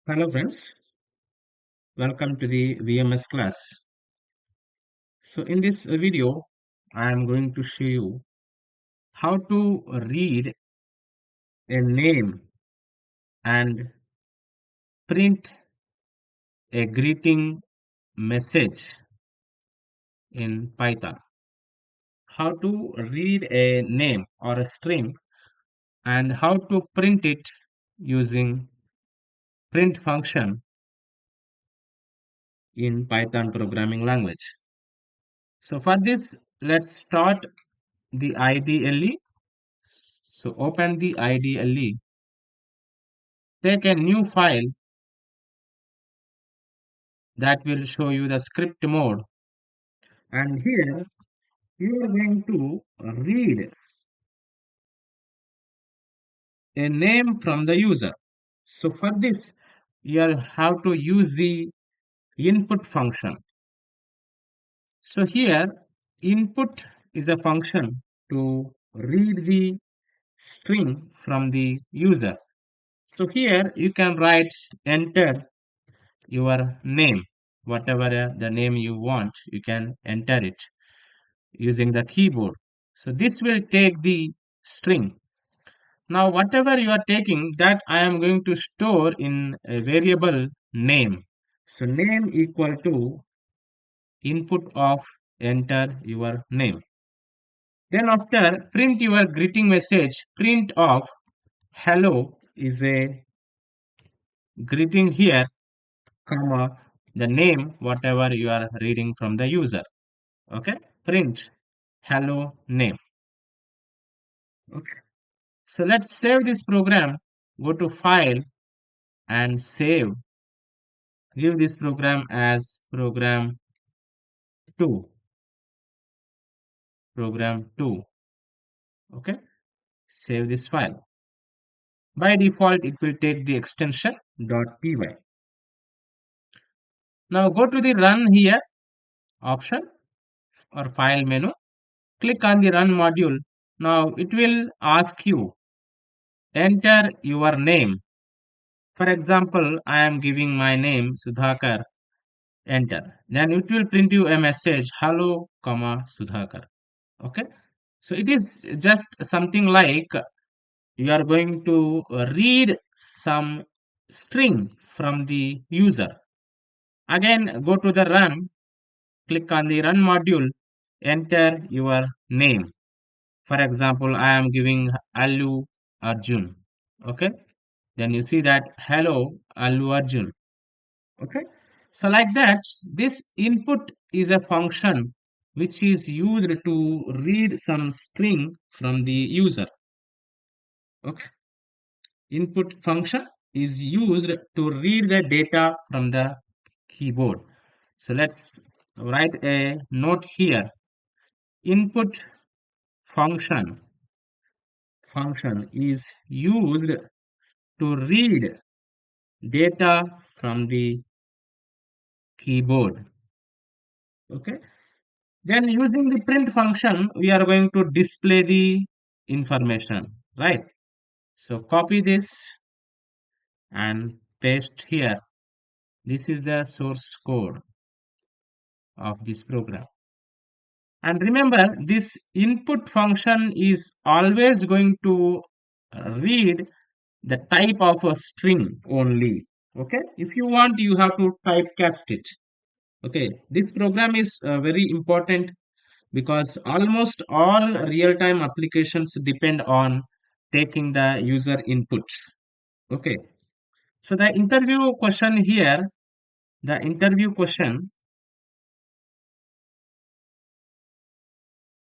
Hello friends, welcome to the VMS class. So in this video, I am going to show you how to read a name and print a greeting message in Python. How to read a name or a string and how to print it using print function in Python programming language. So for this, let's start the IDLE. So open the IDLE. Take a new file that will show you the script mode, and here you are going to read a name from the user. So for this you have to use the input function. So here input is a function to read the string from the user. So here you can write enter your name, whatever the name you want, you can enter it using the keyboard. So this will take the string. Now whatever you are taking, that I am going to store in a variable name. So name equal to input of enter your name. Then after print your greeting message, print of hello is a greeting here, comma the name whatever you are reading from the user. Okay, print hello name. Okay. So let's save this program. Go to file and save. Give this program as program 2. Program 2. Okay. Save this file. By default, it will take the extension .py. Now go to the run here option or file menu. Click on the run module. Now it will ask you enter your name. For example, I am giving my name Sudhakar. Enter. Then it will print you a message hello, comma Sudhakar. Okay. So it is just something like you are going to read some string from the user. Again, go to the run, click on the run module, enter your name. For example, I am giving Allu Arjun. Okay. Then you see that hello Allu Arjun. Okay. So like that, this input is a function which is used to read some string from the user. Okay. Input function is used to read the data from the keyboard. So let's write a note here. Input function is used to read data from the keyboard. Okay. Then using the print function, we are going to display the information, right? So copy this and paste here. This is the source code of this program. And remember, this input function is always going to read the type of a string only. Okay. If you want, you have to typecast it. Okay. This program is very important because almost all real-time applications depend on taking the user input. Okay. So the interview question here, the interview question,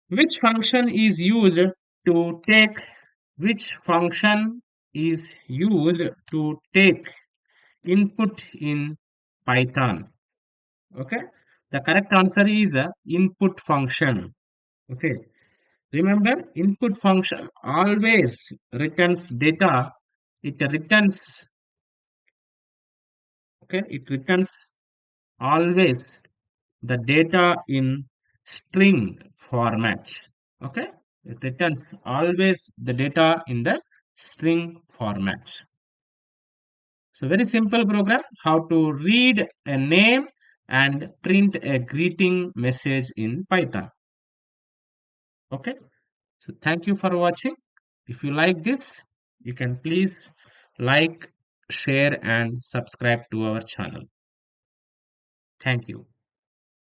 which function is used to take, which function is used to take input in Python? Okay. The correct answer is input function. Okay. Remember, input function always returns data. It returns, okay, it returns always the data in string format. Okay, it returns always the data in the string format. So very simple program, how to read a name and print a greeting message in Python. Okay. So thank you for watching. If you like this, you can please like, share and subscribe to our channel. Thank you.